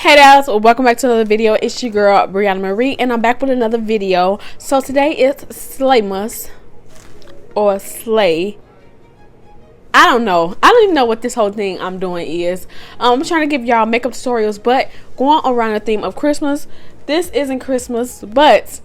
Hey guys, welcome back to another video. It's your girl Briana Marie and I'm back with another video. So today is Slaymas or Slay. I don't know. I don't even know what this whole thing I'm doing is. I'm trying to give y'all makeup tutorials, but going around the theme of Christmas. This isn't Christmas, but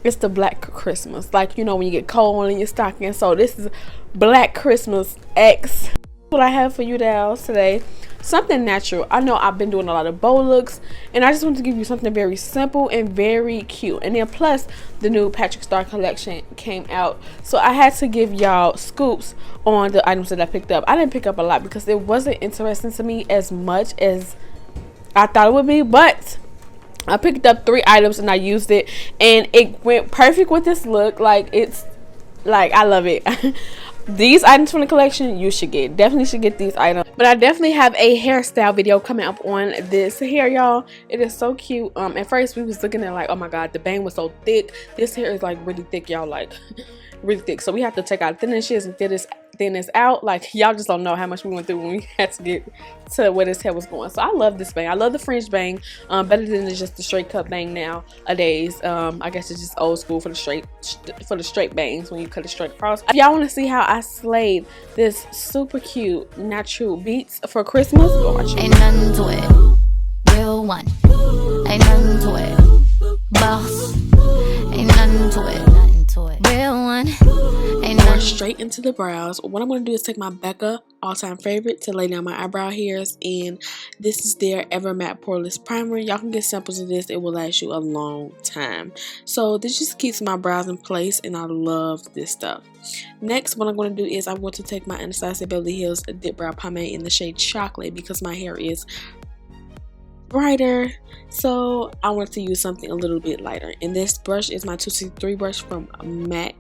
it's the Black Christmas. Like, you know, when you get cold in your stocking. So this is Black Christmas X. What I have for you guys today, something natural. I know I've been doing a lot of bold looks and I just want to give you something very simple and very cute. And then plus the new PatrickStarrr collection came out, so I had to give y'all scoops on the items that I picked up. I didn't pick up a lot because it wasn't interesting to me as much as I thought it would be, but I picked up 3 items and I used it and it went perfect with this look. Like, it's like, I love it. These items from the collection you should get, definitely should get these items. But I definitely have a hairstyle video coming up on this hair, y'all. It is so cute. At first we was looking at like, oh my god, the bang was so thick. This hair is like really thick, y'all, like really thick. So we have to take out thinness and thinness out. Like, y'all just don't know how much we went through when we had to get to where this hair was going. So I love this bang. I love the fringe bang, better than just the straight cut bang nowadays. I guess it's just old school for the straight bangs when you cut it straight across. If y'all want to see how I slayed this super cute natural beats for Christmas, go watch it. Ain't nothing to it, real one. Ain't nothing to it, boss. Ain't nothing to it, real one. Ain't Going straight into the brows. What I'm going to do is take my Becca all-time favorite to lay down my eyebrow hairs, and this is their Ever Matte Poreless Primer. Y'all can get samples of this. It will last you a long time. So this just keeps my brows in place, and I love this stuff. Next, what I'm going to do is I'm going to take my Anastasia Beverly Hills Dip Brow Pomade in the shade Chocolate because my hair is brighter, so I want to use something a little bit lighter. And this brush is my 2C3 brush from MAC,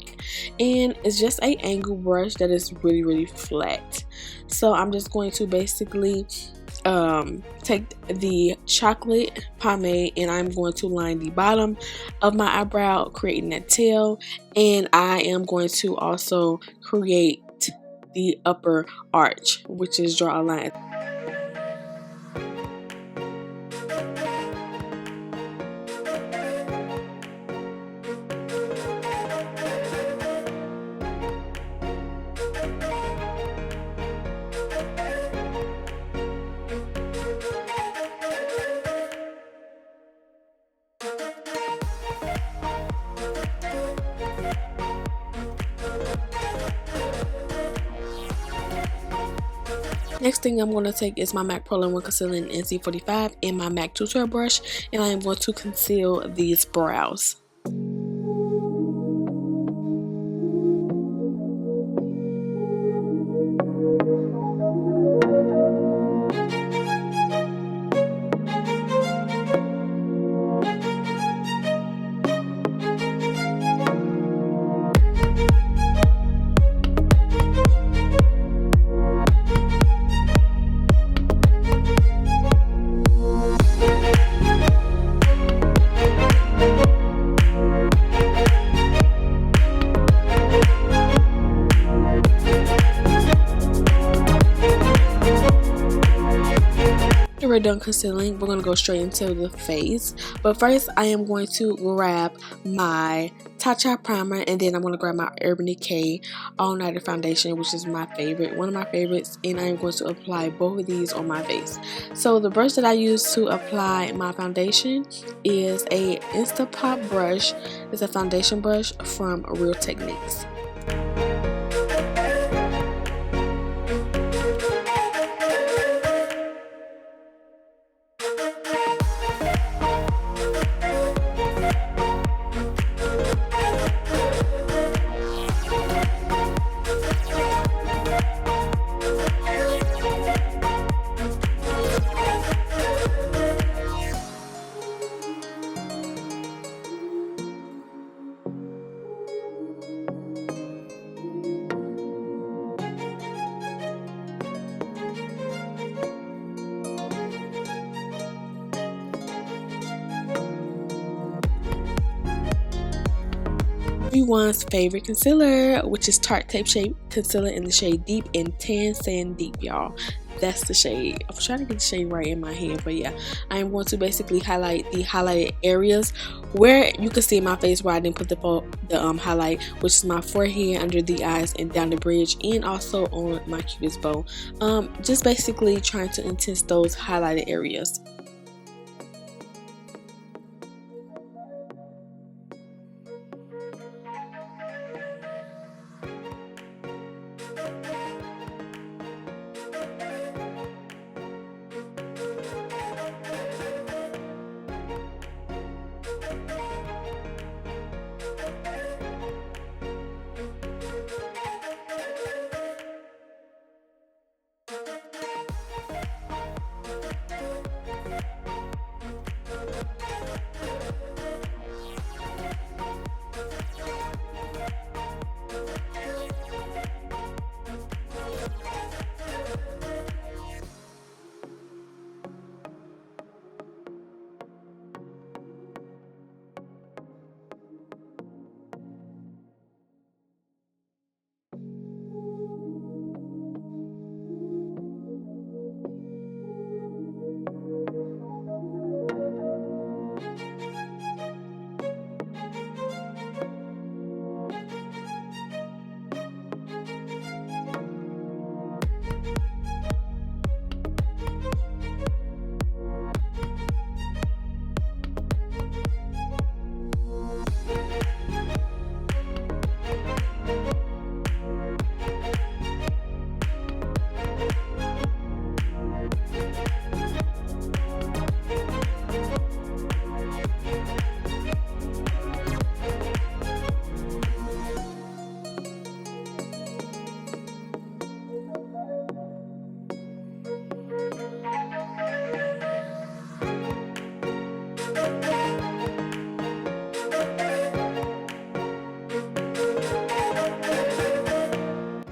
and it's just a angle brush that is really flat. So I'm just going to basically take the chocolate pomade and I'm going to line the bottom of my eyebrow, creating that tail, and I am going to also create the upper arch, which is draw a line. Next thing I'm going to take is my MAC Prolong Concealing NC45 and my MAC Tutor brush, and I am going to conceal these brows. We're done concealing, we're going to go straight into the face. But first I am going to grab my Tatcha primer, and then I'm going to grab my Urban Decay All Nighter foundation, which is my favorite, one of my favorites, and I am going to apply both of these on my face. So the brush that I use to apply my foundation is a Instapop brush. It's a foundation brush from Real Techniques. everyone's favorite concealer, which is Trate Tape Shape Concealer in the shade Deep and Tan Sand Deep, y'all. that's the shade. I'm trying to get the shade right in my hand, but yeah, I am going to basically highlight the highlighted areas where you can see my face where I didn't put the highlight, which is my forehead, under the eyes, and down the bridge, and also on my cupid's bow. Just basically trying to intense those highlighted areas.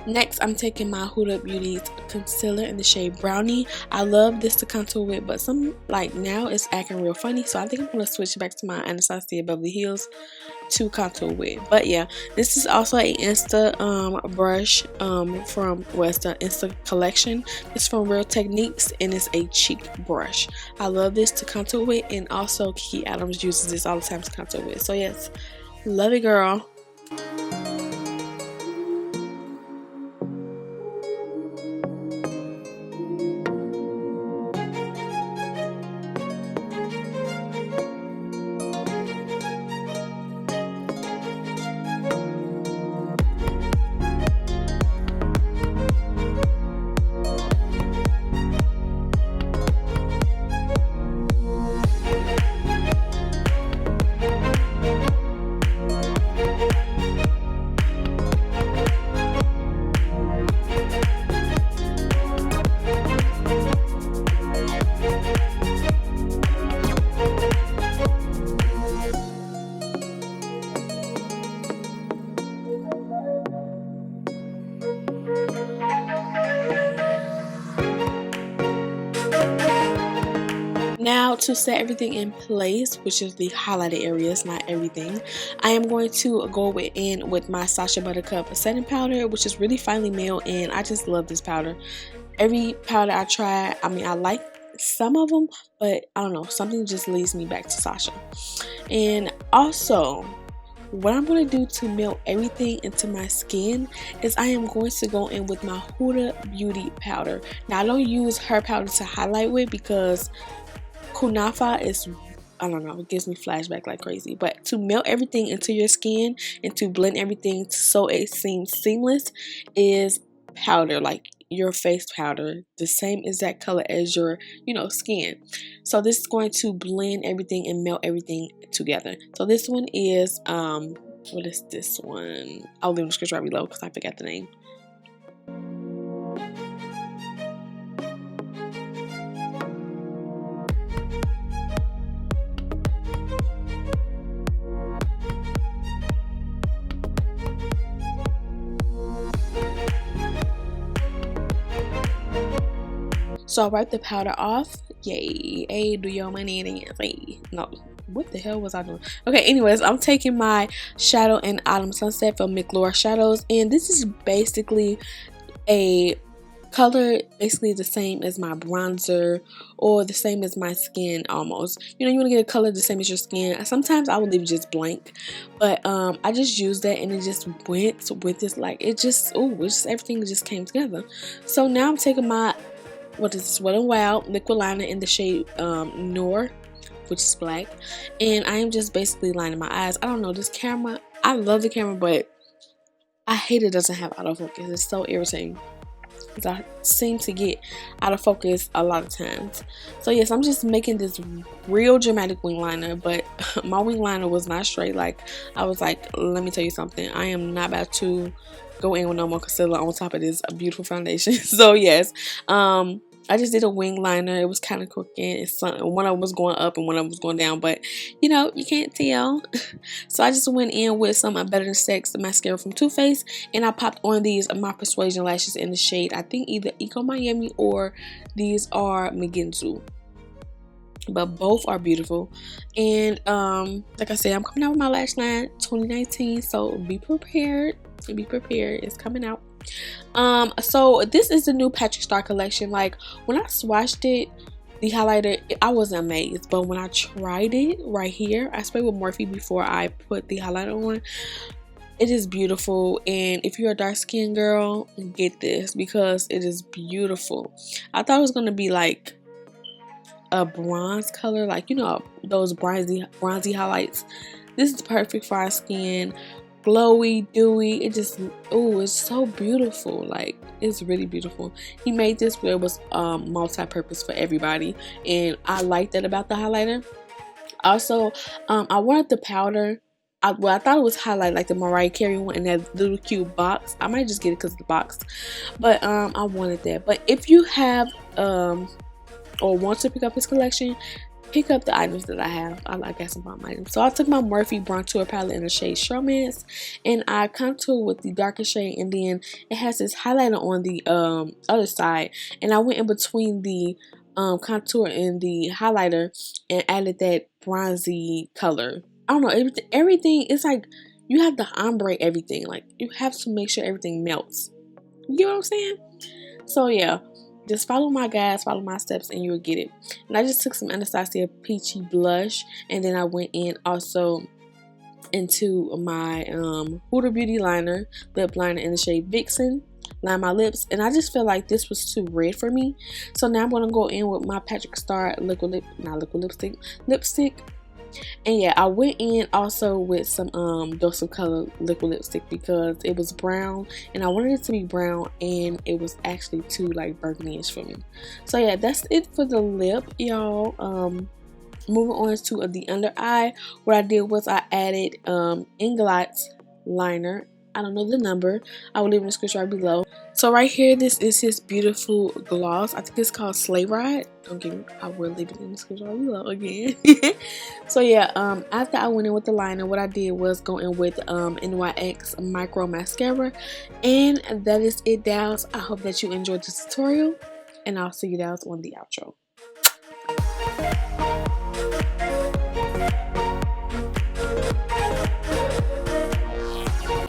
Next, I'm taking my Huda Beauty's concealer in the shade Brownie. I love this to contour with, but now it's acting real funny, so I think I'm going to switch back to my Anastasia Beverly Hills to contour with. But yeah, this is also a Insta brush it's the Insta collection. It's from Real Techniques, and it's a cheek brush. I love this to contour with, and also Kiki Adams uses this all the time to contour with. So yes, love it, girl. Now, to set everything in place, which is the highlighted areas, not everything, I am going to go in with my Sacha Buttercup setting powder, which is really finely milled, and I just love this powder. Every powder I try, I like some of them, but I don't know, something just leads me back to Sacha. And also, what I'm going to do to melt everything into my skin is I am going to go in with my Huda Beauty powder. Now, I don't use her powder to highlight with because Kunafa is, I don't know, it gives me flashback like crazy. But to melt everything into your skin and to blend everything so it seems seamless is powder, like your face powder, the same exact color as your, skin. So this is going to blend everything and melt everything together. So this one is, what is this one? I'll leave the description right below because I forgot the name. So I wipe the powder off. Yay. Hey, do your money in the hey. No. What the hell was I doing? Okay, anyways, I'm taking my shadow in Autumn Sunset from Melkor Shadows. And this is basically a color basically the same as my bronzer or the same as my skin almost. You know, you want to get a color the same as your skin. Sometimes I would leave it just blank, but I just used that and it just went with this. Like it just, everything just came together. So now I'm taking my Wet n Wild liquid liner in the shade Noor, which is black, and I am just basically lining my eyes. I don't know, this camera, I love the camera, but I hate it doesn't have autofocus. It's so irritating because I seem to get out of focus a lot of times. So yes, I'm just making this real dramatic wing liner, but my wing liner was not straight. Like I was like, let me tell you something, I am not about to go in with no more concealer on top of this beautiful foundation. So yes, I just did a wing liner. It was kind of crooked. One of them was going up and one of them was going down, but you know, you can't tell. So I just went in with some Better Than Sex mascara from Too Faced, and I popped on these my Persuasion lashes in the shade, I think either Eco Miami or these are MingZhu. But both are beautiful. And like I said, I'm coming out with my lash line 2019, so be prepared. Be prepared. It's coming out. So this is the new PatrickStarrr collection. Like when I swatched it, the highlighter, I wasn't amazed, but when I tried it right here, I sprayed with Morphe before I put the highlighter on. It is beautiful, and if you're a dark skinned girl, get this because it is beautiful. I thought it was gonna be like a bronze color, like you know those bronzy highlights. This is perfect for our skin. Glowy, dewy, it just, it's so beautiful. Like it's really beautiful. He made this where it was multi-purpose for everybody, and I like that about the highlighter. Also, I wanted the powder. I thought it was highlight like the Mariah Carey one in that little cute box. I might just get it because of the box, but I wanted that. But if you have or want to pick up his collection, pick up the items that I have. I got some bomb items. So I took my Morphe Brountour palette in the shade Showmance, and I contour with the darker shade, and then it has this highlighter on the other side, and I went in between the contour and the highlighter and added that bronzy color. I don't know, everything it's like you have to ombre everything. Like you have to make sure everything melts. You know what I'm saying? So yeah, just follow my guides, follow my steps, and you'll get it. And I just took some Anastasia Peachy blush, and then I went in also into my Huda Beauty liner, lip liner in the shade Vixen, line my lips, and I just feel like this was too red for me. So now I'm gonna go in with my PatrickStarrr lipstick. And yeah, I went in also with some Dose of Color liquid lipstick because it was brown and I wanted it to be brown, and it was actually too like burgundy-ish for me. So yeah, that's it for the lip, y'all. Moving on to the under eye, what I did was I added Inglot liner. I don't know the number. I will leave it in the description right below. So right here, this is his beautiful gloss. I think it's called Sleigh Ride. Don't get me, I will leave it in the description right below again. So yeah, after I went in with the liner, what I did was go in with NYX Micro Mascara. And that is it, dolls. I hope that you enjoyed this tutorial, and I'll see you dolls on the outro.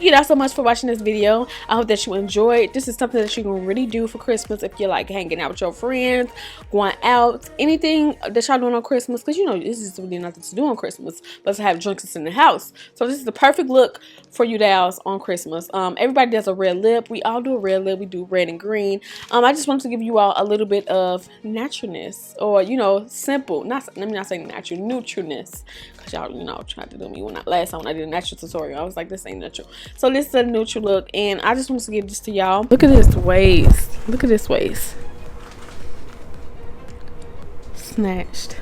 Thank you guys so much for watching this video. I hope that you enjoyed. This is something that you can really do for Christmas if you're like hanging out with your friends, going out, anything that y'all doing on Christmas, because you know this is really nothing to do on Christmas but to have drinks in the house. So this is the perfect look for you dolls on Christmas. Everybody does a red lip. We all do a red lip. We do red and green. I just wanted to give you all a little bit of naturalness, or you know, simple. Let me not say natural, neutralness, because y'all you know tried to do me last time when I did a natural tutorial. I was like, this ain't natural. So this is a neutral look, and I just wanted to give this to y'all. Look at this waist. Look at this waist. Snatched.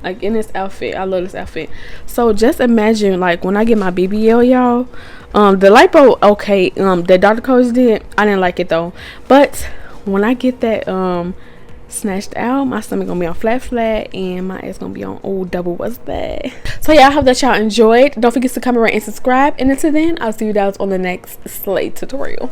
Like in this outfit. I love this outfit. So just imagine like when I get my BBL, y'all. The lipo, okay. The Dr. Coach did. I didn't like it though. But when I get that snatched out, my stomach gonna be on flat, and my ass gonna be on double what's that. So yeah, I hope that y'all enjoyed. Don't forget to comment, rate, and subscribe, and until then, I'll see you guys on the next Slay tutorial.